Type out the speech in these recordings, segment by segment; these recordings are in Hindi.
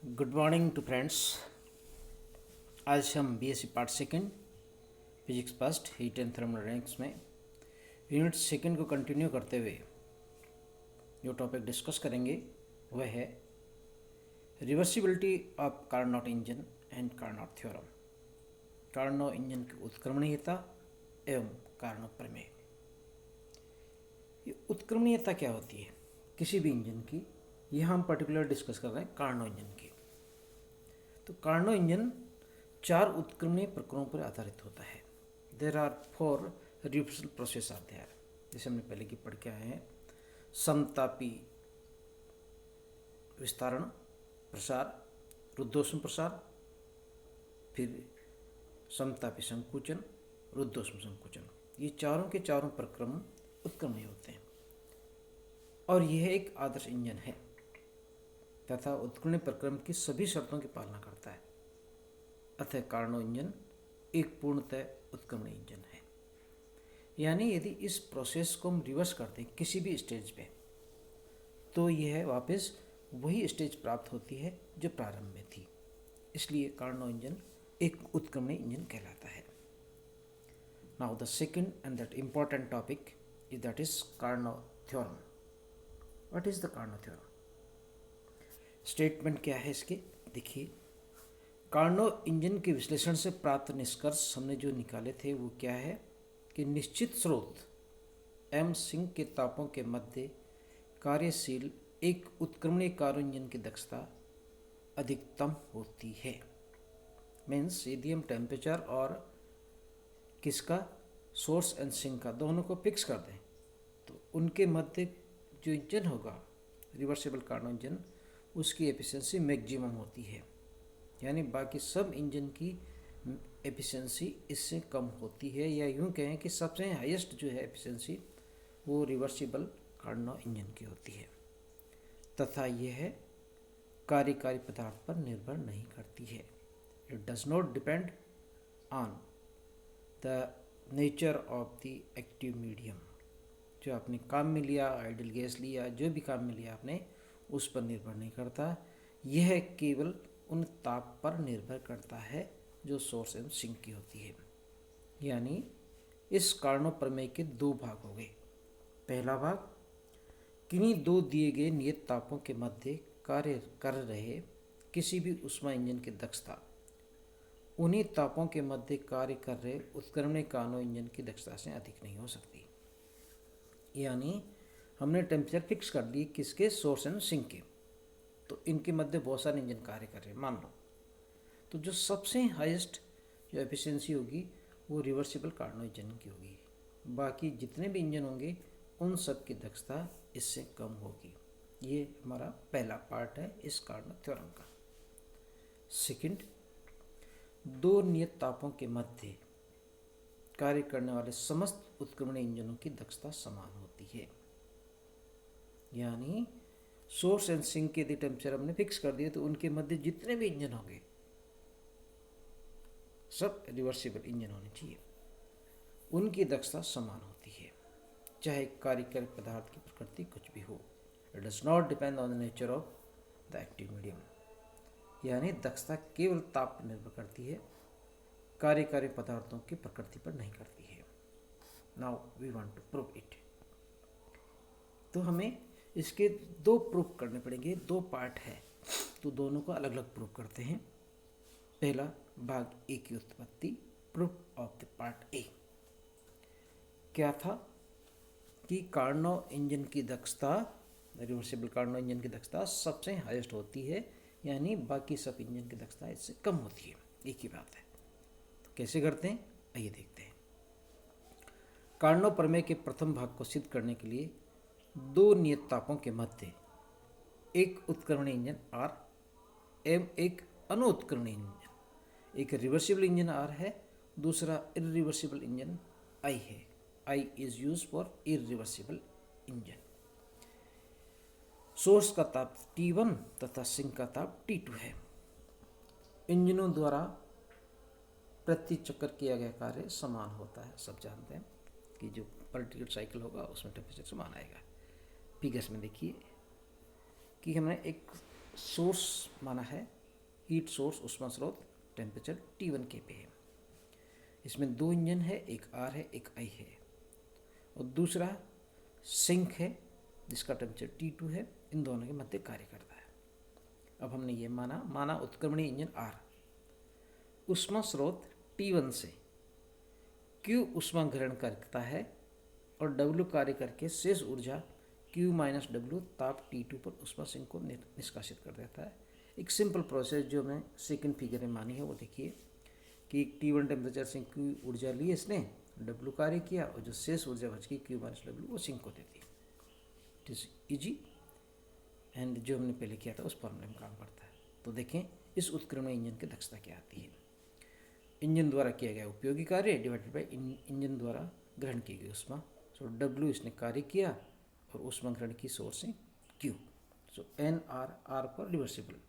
Good morning to friends. आज हम BSc part second physics first heat and thermodynamics में यूनिट सेकंड को कंटिन्यू करते हुए जो टॉपिक डिस्कस करेंगे वह है reversibility of Carnot engine and Carnot theorem. Carnot engine की उत्क्रमणीयता एवं कार्नोट प्रमेय। ये उत्क्रमणीयता क्या होती है किसी भी इंजन की, यह हम पर्टिकुलर डिस्कस कर रहे हैं कार्नोट इंजन की। तो कार्नोट इंजन 4 उत्क्रमणीय प्रक्रियाओं पर आधारित होता है। There are 4 reversal process are there, जैसे हमने पहले की पढ़ के आए हैं। समतापी विस्तारण, प्रसार, रुद्धोष्म प्रसार, फिर समतापी संकुचन, रुद्धोष्म संकुचन। ये चारों के चारों प्रक्रम उत्क्रमणीय होते हैं और यह एक आदर्श इंजन है तथा उत्क्रमणीय प्रक्रम की सभी शर्तों की पालना करता है। अतः कार्नोट इंजन एक पूर्णतः उत्क्रमणीय इंजन है। यानी यदि इस प्रोसेस को हम रिवर्स करते हैं किसी भी स्टेज पे, तो यह वापस वही स्टेज प्राप्त होती है जो प्रारंभ में थी। इसलिए कार्नोट इंजन एक उत्क्रमणीय इंजन कहलाता है। Now the second and that important topic is that is Carnot theorem. What is the Carnot theorem? Statement क्या है इसके, देखिए। कार्नोट इंजन के विश्लेषण से प्राप्त निष्कर्ष हमने जो निकाले थे वो क्या है कि निश्चित स्रोत एम सिंक के तापों के मध्य कार्यशील एक उत्क्रमणीय कार्नोट इंजन की दक्षता अधिकतम होती है। मीन्स यदि हम टेम्परेचर और किसका, सोर्स एंड सिंक का, दोनों को फिक्स कर दें तो उनके मध्य जो इंजन होगा रिवर्सिबल कार्नोट इंजन, उसकी एफिशिएंसी मैक्सिमम होती है। यानी बाकी सब इंजन की एफिशिएंसी इससे कम होती है, या यूँ कहें कि सबसे हाईएस्ट जो है एफिशिएंसी वो रिवर्सिबल कार्नोट इंजन की होती है तथा यह कार्यकारी पदार्थ पर निर्भर नहीं करती है। It does not depend on the nature of the active medium. जो आपने काम में लिया, आइडियल गैस लिया, जो भी काम में लिया आपने, उस पर निर्भर नहीं करता। यह केवल उन ताप पर निर्भर करता है जो सोर्स एंड सिंक की होती है। यानी इस कार्नोट प्रमेय के 2 भाग हो गए। पहला भाग, किन्हीं 2 दिए गए नियत तापों के मध्य कार्य कर रहे किसी भी ऊष्मा इंजन की दक्षता उन्हीं तापों के मध्य कार्य कर रहे उत्क्रमणीय कार्नोट इंजन की दक्षता से अधिक नहीं हो सकती। यानी हमने टेम्परेचर फिक्स कर दिए किसके, सोर्स एंड सिंक के, तो इनके मध्य बहुत सारे इंजन कार्य कर रहे हैं मान लो, तो जो सबसे हाईएस्ट जो एफिशिएंसी होगी वो रिवर्सिबल कार्नोट इंजन की होगी। बाकी जितने भी इंजन होंगे उन सब की दक्षता इससे कम होगी। ये हमारा पहला पार्ट है इस कार्नोट थ्योरम का। सेकंड, 2 नियत तापों के मध्य कार्य करने वाले समस्त उत्क्रमणीय इंजनों की दक्षता समान होती है। यानी सोर्स एंड सिंक के यदि टेम्परेचर हमने फिक्स कर दिए तो उनके मध्य जितने भी इंजन होंगे सब रिवर्सिबल इंजन होने चाहिए, उनकी दक्षता समान होती है, चाहे कार्यकारी पदार्थ की प्रकृति कुछ भी हो। It does not depend on the nature of the active medium. यानी दक्षता केवल ताप पर निर्भर करती है, कार्यकारी पदार्थों की प्रकृति पर नहीं करती है। Now we want to prove it. तो हमें इसके 2 प्रूफ करने पड़ेंगे, 2 पार्ट है, तो दोनों को अलग अलग प्रूफ करते हैं। पहला भाग ए की उत्पत्ति, proof of the part A. क्या था कि कार्नोट इंजन की दक्षता, रिवर्सिबल कार्नोट इंजन की दक्षता सबसे हाईएस्ट होती है, यानी बाकी सब इंजन की दक्षता इससे कम होती है। एक ही बात है। तो कैसे करते हैं आइए देखते हैं। कार्नोट प्रमेय के प्रथम भाग को सिद्ध करने के लिए 2 नियत तापों के मध्य एक उत्क्रमणीय इंजन आर एवं एक अनुत्क्रमणीय इंजन, एक रिवर्सिबल इंजन आर है, दूसरा इरिवर्सिबल इंजन आई है। I is use for irreversible engine. Source का ताप T1 तथा सिंक का ताप T2 है। इंजनों द्वारा प्रति चक्र किया गया कार्य समान होता है। सब जानते हैं कि जो पर्टिकुलर साइकिल होगा उसमें टेम्परेचर समान आएगा। फिगर्स में देखिए कि हमने एक सोर्स माना है, हीट सोर्स ऊष्मा स्रोत, टेम्परेचर T1 के पे है। इसमें दो इंजन है, एक आर है एक आई है, और दूसरा सिंक है जिसका टेम्परेचर T2 है। इन दोनों के मध्य कार्य करता है। अब हमने ये माना उत्क्रमणीय इंजन आर ऊष्मा स्रोत T1 से Q ऊष्मा ग्रहण करता है और W कार्य करके शेष ऊर्जा Q माइनस डब्ल्यू ताप T2 पर ऊष्मा सिंक को निष्कासित कर देता है। एक सिंपल प्रोसेस जो मैं सेकंड फिगर में मानी है वो देखिए कि T1 टेम्परेचर से Q ऊर्जा ली इसने, W कार्य किया और जो शेष ऊर्जा बच गई Q माइनस डब्ल्यू वो सिंक को देती है। इट इज इजी एंड जो हमने पहले किया था उस फॉर्मूले में काम करता है। तो देखें इस उत्क्रमण इंजन की दक्षता क्या आती है। इंजन द्वारा किया गया उपयोगी कार्य डिवाइडेड बाई इंजन द्वारा ग्रहण की गई ऊष्मा। सो डब्ल्यू इसने कार्य किया और ऊष्मा ग्रहण की सोर्स है क्यू। सो एन आर पर reversible,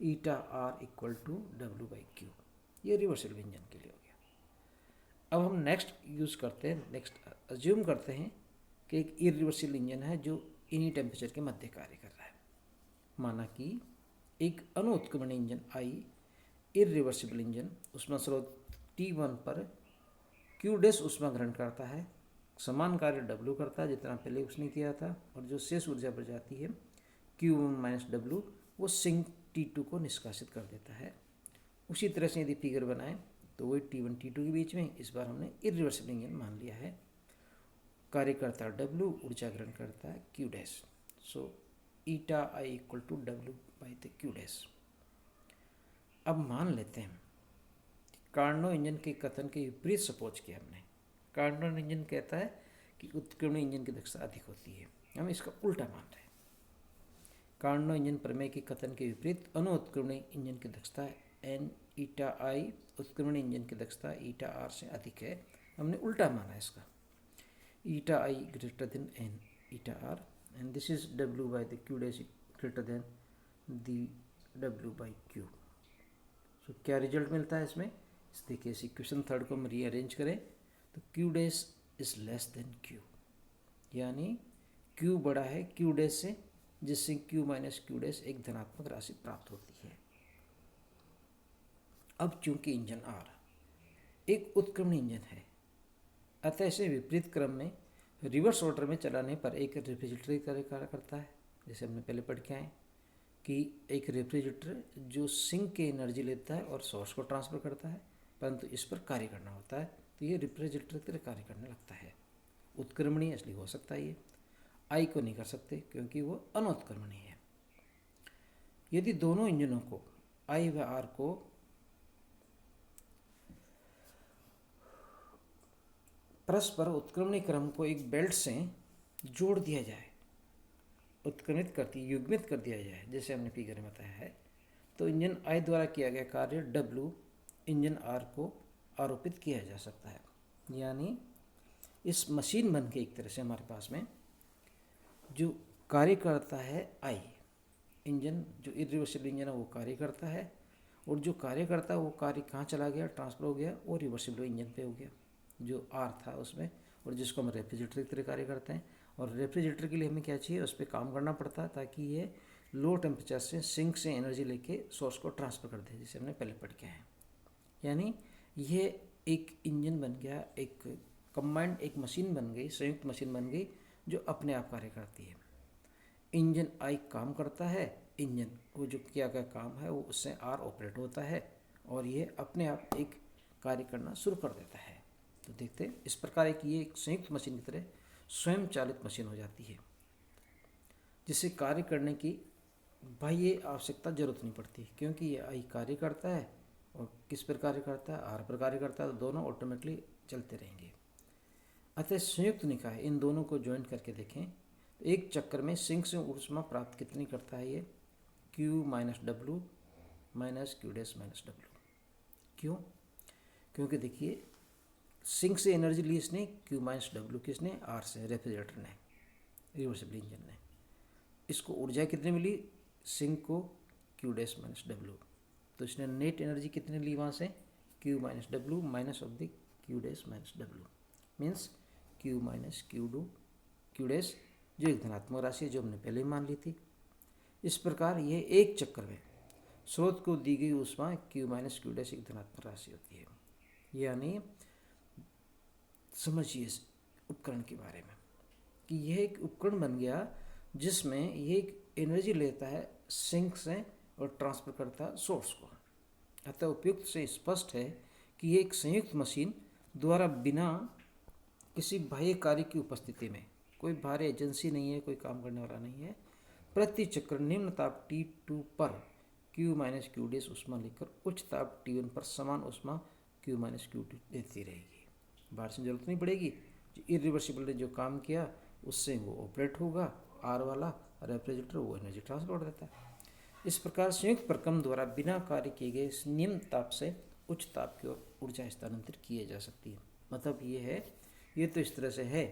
eta R equal to W by Q. ये रिवर्सिबल इंजन के लिए हो गया। अब हम नेक्स्ट यूज़ करते हैं, नेक्स्ट अज्यूम करते हैं कि एक इरिवर्सिबल इंजन है जो इन्हीं टेम्परेचर के मध्य कार्य कर रहा है। माना कि एक अनुत्क्रमण इंजन आई इरिवर्सिबल इंजन ऊष्मा स्रोत T1 पर Q डैश ऊष्मा ग्रहण करता है, समान कार्य W करता है जितना पहले उसने किया था, और जो शेष ऊर्जा बच जाती है Q1 माइनस डब्ल्यू वो सिंक T2 को निष्कासित कर देता है। उसी तरह से यदि फिगर बनाएं तो वही T1 T2 के बीच में इस बार हमने इरिवर्सिबल इंजन मान लिया है। कार्य करता है W, ऊर्जा ग्रहण करता है Q dash. So eta I equal to W by the Q dash. अब मान लेते हैं कार्नो इंजन के कथन के विपरीत सपोज किया हमने। कार्नो इंजन कहता है कि उत्क्रमण इंजन की दक्षता अधिक होती है, हम इसका उल्टा मान रहे हैं। कार्नो इंजन प्रमेय के कथन के विपरीत अनुत्क्रमण इंजन की दक्षता एन ईटा आई उत्क्रमण इंजन की दक्षता ईटा आर से अधिक है, हमने उल्टा माना इसका। Eta I greater than an eta R and this is W by the Q dash greater than the W by Q. So क्या रिजल्ट मिलता है इसमें, इस देखिए इस इक्वेशन थर्ड को हम रीअरेंज करें तो Q dash is less than Q, यानी Q बड़ा है Q डैश से, जिससे Q माइनस Q डैश एक धनात्मक राशि प्राप्त होती है। अब चूंकि इंजन R एक उत्क्रमण इंजन है, अतः इसे विपरीत क्रम में रिवर्स ऑर्डर में चलाने पर एक रेफ्रिजरेटर की तरह कार्य करता है। जैसे हमने पहले पढ़ के आए कि एक रेफ्रिजरेटर जो सिंक की एनर्जी लेता है और सोर्स को ट्रांसफर करता है, परंतु इस पर कार्य करना होता है तो ये रेफ्रिजरेटर की तरह कार्य करने लगता है। उत्क्रमणीय इसलिए हो सकता है ये, आई को नहीं कर सकते क्योंकि वो अनुत्क्रमणीय है। यदि दोनों इंजनों को आई व आर को परस्पर उत्क्रमणीय क्रम को एक बेल्ट से जोड़ दिया जाए, उत्क्रमित करती युग्मित कर दिया जाए जैसे हमने फिगर में बताया है, तो इंजन आई द्वारा किया गया कार्य डब्ल्यू इंजन आर को आरोपित किया जा सकता है। यानी इस मशीन बन के एक तरह से हमारे पास में जो कार्य करता है आई इंजन, जो इरिवर्सिबल इंजन है वो कार्य करता है, और जो कार्य करता है वो कार्य कहाँ चला गया, ट्रांसफर हो गया और रिवर्सिबल इंजन पे हो गया जो आर था उसमें, और जिसको हम रेफ्रिजरेटर की तरह कार्य करते हैं। और रेफ्रिजरेटर के लिए हमें क्या चाहिए, उस पर काम करना पड़ता है ताकि ये लो टेम्परेचर से सिंक से एनर्जी लेके सोर्स को ट्रांसफ़र कर दे, जिसे हमने पहले पढ़ के आए। यानी ये एक इंजन बन गया, एक कंबाइंड एक मशीन बन गई, संयुक्त मशीन बन गई जो अपने आप कार्य करती है। इंजन आई काम करता है, इंजन वो जो किया गया काम है वो उससे आर ऑपरेट होता है और ये अपने आप एक कार्य करना शुरू कर देता है। तो देखते हैं इस प्रकार ये एक संयुक्त मशीन की तरह स्वयं चालित मशीन हो जाती है, जिससे कार्य करने की बाह्य आवश्यकता जरूरत नहीं पड़ती, क्योंकि ये आई कार्य करता है और किस पर कार्य करता है, आर पर कार्य करता है, तो दोनों ऑटोमेटिकली चलते रहेंगे। अतः संयुक्त निकाय इन दोनों को ज्वाइन करके देखें तो एक चक्कर में सिंक से ऊष्मा प्राप्त कितनी करता है ये, Q minus W minus Q dash minus W. क्यों, क्योंकि देखिए सिंक से एनर्जी ली इसने Q माइनस डब्ल्यू किसने, आर से रेफ्रिजरेटर ने, रिवर्सिबल इंजन ने। इसको ऊर्जा कितनी मिली, सिंक को Q डैश माइनस डब्ल्यू, तो इसने नेट एनर्जी कितनी ली वहाँ से, Q minus W minus of the Q dash minus W, means Q minus Q dash, जो एक धनात्मक राशि है जो हमने पहले ही मान ली थी। इस प्रकार यह एक चक्र में स्रोत को दी गई ऊष्मा Q माइनस क्यू डैश एक धनात्मक राशि होती है। यानी समझिए इस उपकरण के बारे में कि यह एक उपकरण बन गया जिसमें यह एक एनर्जी लेता है सिंक से और ट्रांसफर करता है सोर्स को। अतः उपयुक्त से स्पष्ट है कि यह एक संयुक्त मशीन द्वारा बिना किसी बाह्य कार्य की उपस्थिति में, कोई बाहरी एजेंसी नहीं है, कोई काम करने वाला नहीं है, प्रति चक्र निम्न ताप T2 पर Q माइनस क्यू डैश ऊष्मा लेकर उच्च ताप T1 पर समान ऊष्मा Q माइनस क्यू देती रहेगी। बाहर से जरूरत नहीं पड़ेगी। जो इरिवर्सिबल ने जो काम किया उससे वो ऑपरेट होगा, आर वाला रेफ्रिजरेटर वो एनर्जी ट्रांसफर कर देता है। इस प्रकार संयुक्त प्रक्रम द्वारा बिना कार्य किए गए निम्न ताप से उच्च ताप की ओर ऊर्जा स्थानांतरित की जा सकती है। मतलब ये है, ये तो इस तरह से है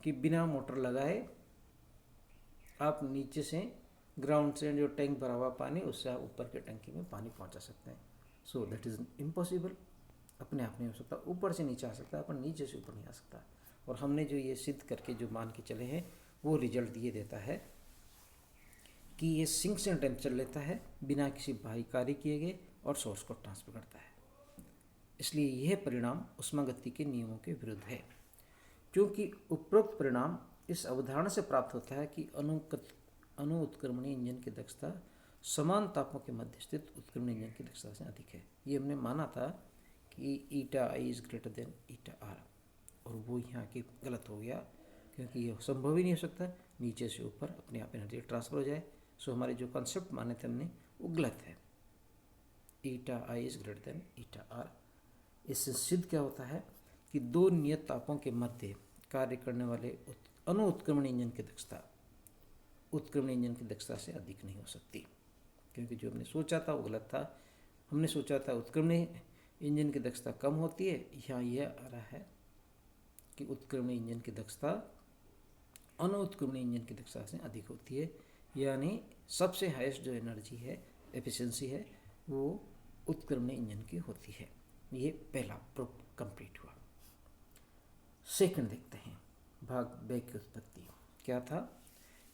कि बिना मोटर लगाए आप नीचे से ग्राउंड से जो टैंक भरा हुआ पानी उससे आप ऊपर के टंकी में पानी पहुंचा सकते हैं। So that is impossible. अपने आप नहीं हो सकता, ऊपर से नीचे आ सकता है पर नीचे से ऊपर नहीं आ सकता। और हमने जो ये सिद्ध करके जो मान के चले हैं वो रिजल्ट ये देता है कि ये सिंक से टेम्परेचर लेता है बिना किसी बाहरी कार्य किए गए और सोर्स को ट्रांसफर करता है। इसलिए यह परिणाम ऊष्मागति के नियमों के विरुद्ध है। क्योंकि उपरोक्त परिणाम इस अवधारणा से प्राप्त होता है कि अणु उत्क्रमणीय इंजन की दक्षता समान तापों के मध्य स्थित उत्क्रमणीय इंजन की दक्षता से अधिक है। ये हमने माना था कि eta I is greater than eta R, और वो यहाँ की गलत हो गया क्योंकि ये संभव ही नहीं हो सकता नीचे से ऊपर अपने आप एनर्जी ट्रांसफर हो जाए। सो हमारे जो कॉन्सेप्ट माने थे हमने वो गलत है। Eta I is greater than eta R. इससे सिद्ध क्या होता है कि दो नियत तापों के मध्य कार्य करने वाले अणु उत्क्रमणीय इंजन की दक्षता उत्क्रमणीय इंजन की दक्षता से अधिक नहीं हो सकती। क्योंकि जो हमने सोचा था वो गलत था। हमने सोचा था उत्क्रमणीय इंजन की दक्षता कम होती है, यहाँ यह आ रहा है कि उत्क्रमणीय इंजन की दक्षता अणु उत्क्रमणीय इंजन की दक्षता से अधिक होती है। यानी सबसे हाईएस्ट जो एनर्जी है, एफिशिएंसी है, वो उत्क्रमणीय इंजन की होती है। ये पहला प्रूफ कंप्लीट हुआ। सेकंड देखते हैं, भाग वेग की उत्पत्ति। क्या था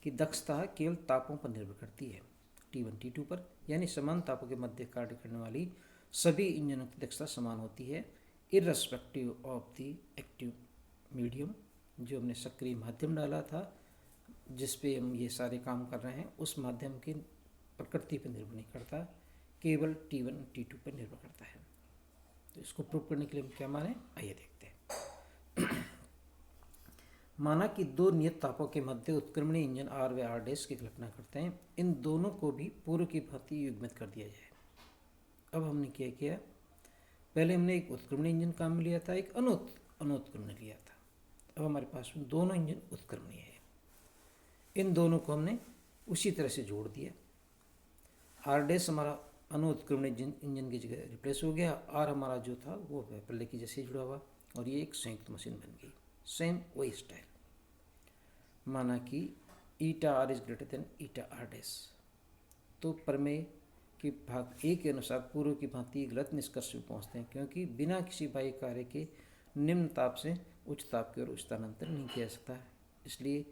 कि दक्षता केवल तापों पर निर्भर करती है, T1 T2 पर, यानी समान तापों के मध्य कार्य करने वाली सभी इंजनों की दक्षता समान होती है irrespective of the active medium. जो हमने सक्रिय माध्यम डाला था जिस पे हम ये सारे काम कर रहे हैं, उस माध्यम की प्रकृति पर निर्भर नहीं करता, केवल T1 T2 पर निर्भर करता है। तो इसको प्रूव करने के लिए हम क्या माने, आइए देखते हैं। माना कि दो नियत तापों के मध्य उत्क्रमणीय इंजन आर व आर डैश की कल्पना करते हैं। इन दोनों को भी पूर्व की भांति युग्मित कर दिया जाए। अब हमने क्या किया, पहले हमने एक उत्क्रमणीय इंजन काम में लिया था, एक अनुत्क्रमणीय लिया था। अब हमारे पास में दोनों इंजन उत्क्रमणीय है। इन दोनों को हमने उसी तरह से जोड़ दिया। आर डैश हमारा अनुत्क्रमणीय इंजन की जगह रिप्लेस हो गया, आर हमारा जो था वो पहले की जैसे जुड़ा हुआ, और ये एक संयुक्त मशीन बन गई। सेम वही स्टाइल। माना कि eta R is greater than eta R dash. तो प्रमेय के भाग ए के अनुसार पूर्व की भांति गलत निष्कर्ष पे पहुँचते हैं, क्योंकि बिना किसी बाह्य कार्य के निम्न ताप से उच्च ताप की ओर स्थानांतरण नहीं किया जा सकता। इसलिए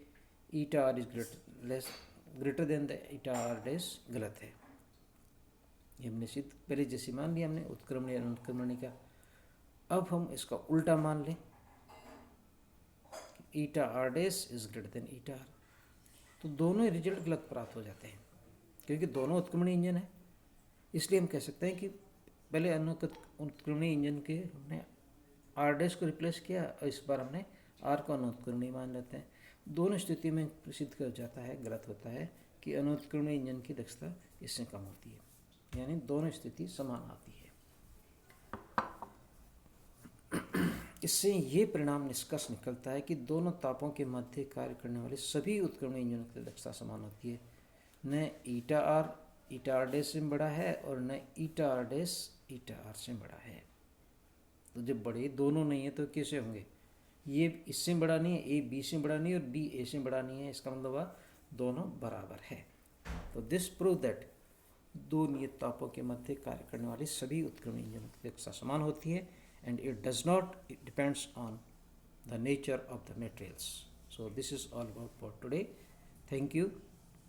eta R is greater than the eta R dash गलत है। ये हमने सिद्ध पहले जैसे मान लिया हमने उत्क्रमणीय अनुत्क्रमणीय का। अब हम इसका उल्टा मान लें, eta R dash is greater than eta R, तो दोनों रिजल्ट गलत प्राप्त हो जाते हैं क्योंकि दोनों उत्क्रमणीय इंजन है। इसलिए हम कह सकते हैं कि पहले अनुत्क्रमणीय इंजन के हमने आर डैश को रिप्लेस किया और इस बार हमने आर को अनुत्क्रमणीय मान लेते हैं। दोनों स्थिति में सिद्ध कर जाता है, गलत होता है कि अनुत्क्रमणीय इंजन की दक्षता इससे कम होती है, यानी दोनों स्थिति समान आती है। इससे ये परिणाम निष्कर्ष निकलता है कि दोनों तापों के मध्य कार्य करने वाले सभी उत्क्रमणीय इंजनों की दक्षता समान होती है। न ईटा आर डैश से बड़ा है और न ईटा आर डैश ईटा आर से बड़ा है। तो जब बड़े दोनों नहीं है तो कैसे होंगे, ये इससे बड़ा नहीं है, ए बी से बड़ा नहीं है और बी ए से बड़ा नहीं है, इसका मतलब दोनों बराबर है। तो दिस प्रूव दैट दो नियत तापों के मध्य कार्य करने वाली सभी उत्क्रमणीय इंजनों की दक्षता समान होती है, and it does not, it depends on the nature of the materials. So this is all about for today. Thank you.